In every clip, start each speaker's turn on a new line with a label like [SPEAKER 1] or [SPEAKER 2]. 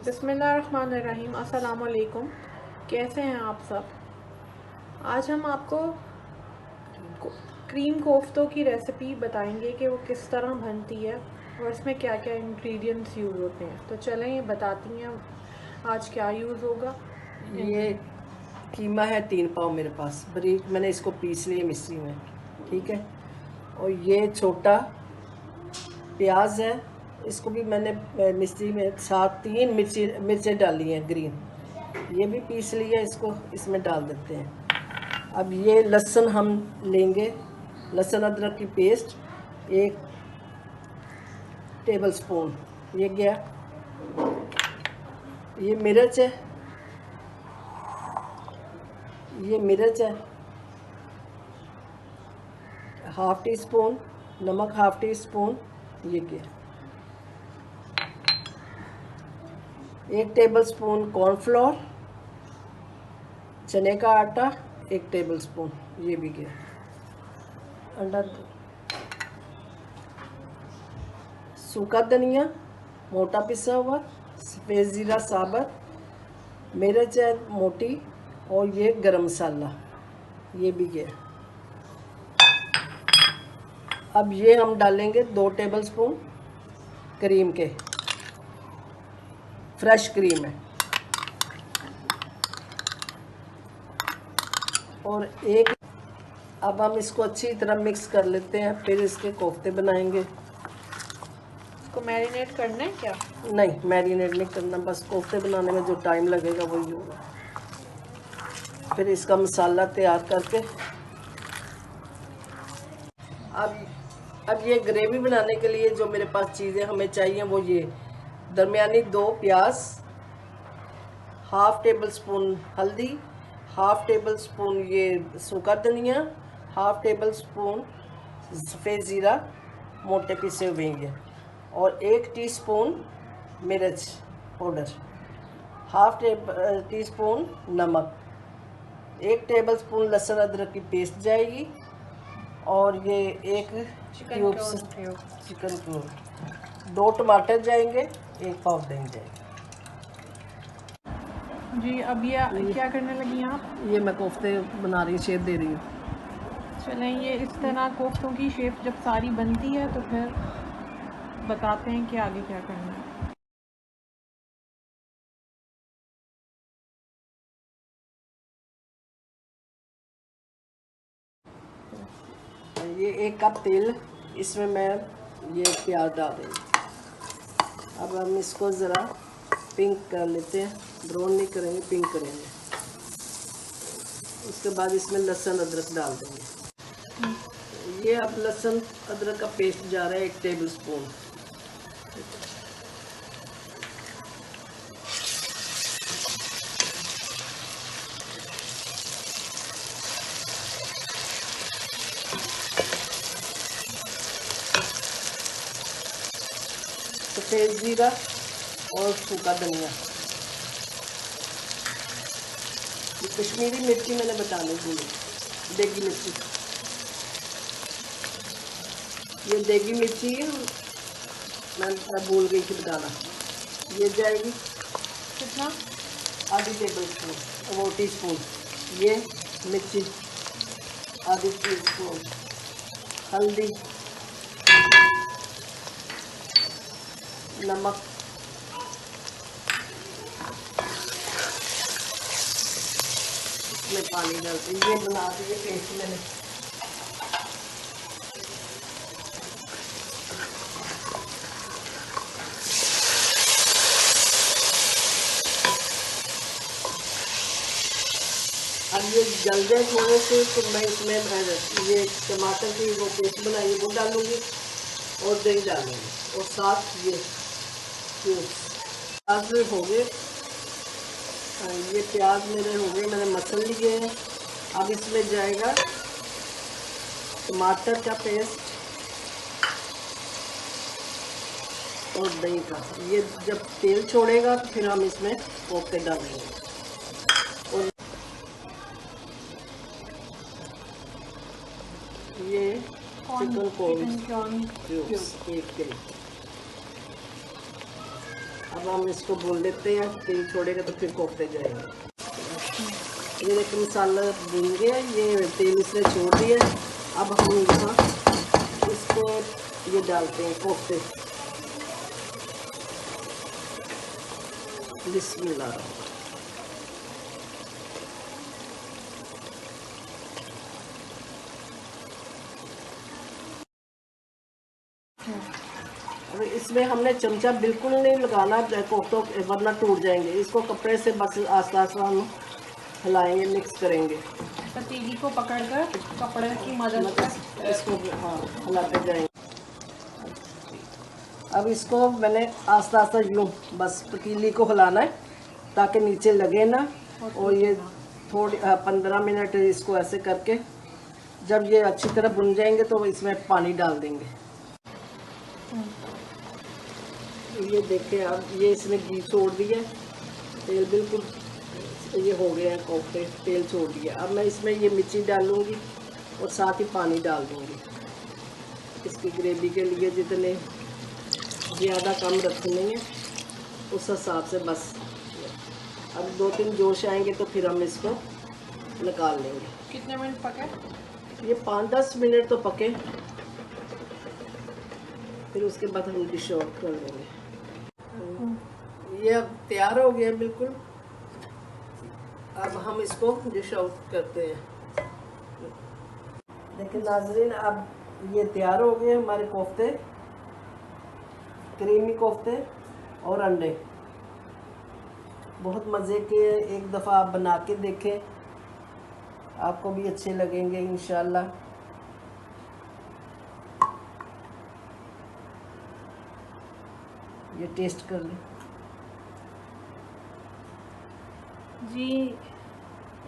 [SPEAKER 1] बिस्मिल्लाहिर्रहमानिर्रहीम। अस्सलाम वालेकुम। कैसे हैं आप सब? आज हम आपको क्रीम कोफ्तों की रेसिपी बताएंगे कि वो किस तरह बनती है और इसमें क्या क्या इंग्रेडिएंट्स यूज़ होते हैं। तो चलें ये बताती हैं आज क्या यूज़ होगा।
[SPEAKER 2] ये कीमा है 3 पाव मेरे पास, बारीक मैंने इसको पीस लिया मिक्सी में, ठीक है। और ये छोटा प्याज है, इसको भी मैंने मिक्सी में साथ 3 मिर्चें डाली हैं ग्रीन, ये भी पीस लिया, इसको इसमें डाल देते हैं। अब ये लहसुन हम लेंगे, लहसुन अदरक की पेस्ट 1 टेबल स्पून, ये गया। ये मिर्च है, ये मिर्च है हाफ टी स्पून, नमक हाफ टी स्पून, ये क्या 1 टेबल स्पून कॉर्नफ्लोर, चने का आटा 1 टेबल स्पून, ये भी गया। अंडर सूखा धनिया मोटा पिसा हुआ, सफ़ेद ज़ीरा साबुत, मिर्च है मोटी, और ये गरम मसाला, ये भी गया। अब ये हम डालेंगे 2 टेबल स्पून क्रीम के, फ्रेश क्रीम है, और एक। अब हम इसको अच्छी तरह मिक्स कर लेते हैं, फिर इसके कोफ्ते बनाएंगे।
[SPEAKER 1] इसको मैरिनेट करना है क्या?
[SPEAKER 2] नहीं, मैरिनेट नहीं करना, बस कोफ्ते बनाने में जो टाइम लगेगा वही होगा। फिर इसका मसाला तैयार करके अब ये ग्रेवी बनाने के लिए जो मेरे पास चीज़ें हमें चाहिए वो ये दरमियानी 2 प्याज, हाफ टेबल स्पून हल्दी, हाफ टेबल स्पून ये सूखा धनिया, हाफ टेबल स्पून सफ़ेद ज़ीरा मोटे पिसे हुए हैं, और 1 टीस्पून मिर्च पाउडर, हाफ टी स्पून नमक, 1 टेबल स्पून लहसुन अदरक की पेस्ट जाएगी, और ये 1
[SPEAKER 1] चिकन
[SPEAKER 2] क्यूब, 2 टमाटर जाएंगे, 1 पाव दही जाएगी।
[SPEAKER 1] जी, अब ये क्या करने लगी आप?
[SPEAKER 2] ये मैं कोफ्ते बना रही हूँ, शेप दे रही हूँ।
[SPEAKER 1] चलें, ये इस तरह कोफ्तों की शेप जब सारी बनती है तो फिर बताते हैं कि आगे क्या करना है।
[SPEAKER 2] ये 1 कप तेल, इसमें मैं ये प्याज डाल रही हूँ। अब हम इसको ज़रा पिंक कर लेते हैं, ब्राउन नहीं करेंगे, पिंक करेंगे। उसके बाद इसमें लहसुन अदरक डाल देंगे। ये अब लहसुन अदरक का पेस्ट जा रहा है 1 टेबल स्पून। सफ़ेद ज़ीरा और सूखा धनिया, ये कश्मीरी मिर्ची मैंने बताने भूली, देगी मिर्ची, ये देगी मिर्ची है, मैं भूल गई थी बताना। ये जाएगी
[SPEAKER 1] कितना?
[SPEAKER 2] आधी टेबल स्पून, वो टी स्पून। ये मिर्ची आधी टी स्पून, हल्दी, नमक, इसमें पानी डालते, ये बना दिए पेस्ट मैंने। अब ये जल जाए थोड़े से तो मैं इसमें ये टमाटर की वो पेस्ट बनाई वो डालूँगी, और दही डालूँगी, और साथ ये प्याज में हो गए। ये प्याज मेरे हो गए, मैंने मसल लिए हैं। अब इसमें जाएगा टमाटर का पेस्ट और दही का। ये जब तेल छोड़ेगा तो फिर हम इसमें कोफ्ते डालेंगे। और ये चिकन कॉर्न क्यूब्स 1 किलो, अब हम इसको भून लेते हैं, तेल छोड़ेगा तो फिर कोफ्ते जाएंगे। ये देखिए मसाला भून गया, ये तेल इसने छोड़ दिया। अब हम यहाँ इसको ये डालते हैं कोफ्ते। बिस्मिल्लाह। अब इसमें हमने चमचा बिल्कुल नहीं लगाना कोफ्तों, वरना टूट जाएंगे। इसको कपड़े से बस आस्ता आस्ता हम हिलाएंगे, मिक्स करेंगे।
[SPEAKER 1] पतीली को पकड़कर कपड़े की मदद से
[SPEAKER 2] इसको हाँ हिलाते जाएंगे। अब इसको मैंने आस्ता आस्ता यूँ बस पतीली को हिलाना है ताकि नीचे लगे ना। और ये थोड़ी 15 मिनट इसको ऐसे करके जब ये अच्छी तरह भुन जाएंगे तो इसमें पानी डाल देंगे। ये देखें आप, ये इसने घी छोड़ दिया, तेल बिल्कुल ये हो गया है कोफ्ते, तेल छोड़ दिया। अब मैं इसमें ये मिर्ची डालूँगी और साथ ही पानी डाल दूँगी। इसकी ग्रेवी के लिए जितने ज़्यादा कम रखने हैं उस हिसाब से बस। अब 2-3 जोश आएंगे तो फिर हम इसको निकाल लेंगे।
[SPEAKER 1] कितने मिनट पके?
[SPEAKER 2] ये 5-10 मिनट तो पके, फिर उसके बाद हम डिश आउट कर देंगे। ये अब तैयार हो गया बिल्कुल। अब हम इसको डिश आउट करते हैं। देखिए नाज़रीन, अब ये तैयार हो गए हमारे कोफ्ते, क्रीमी कोफ्ते और अंडे। बहुत मज़े के, एक दफ़ा आप बना के देखें, आपको भी अच्छे लगेंगे इंशाल्लाह। ये टेस्ट कर लें
[SPEAKER 1] जी।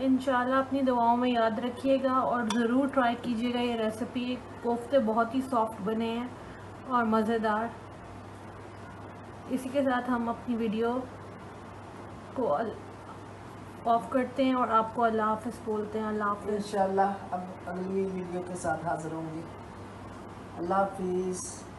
[SPEAKER 1] इंशाल्लाह अपनी दुआओं में याद रखिएगा और ज़रूर ट्राई कीजिएगा ये रेसिपी। कोफ्ते बहुत ही सॉफ्ट बने हैं और मज़ेदार। इसी के साथ हम अपनी वीडियो को ऑफ करते हैं और आपको अल्लाह हाफ़िज़ बोलते हैं। अल्लाह हाफ़िज़।
[SPEAKER 2] इंशाल्लाह अब अगली वीडियो के साथ हाज़िर होंगे। अल्लाह हाफिज़।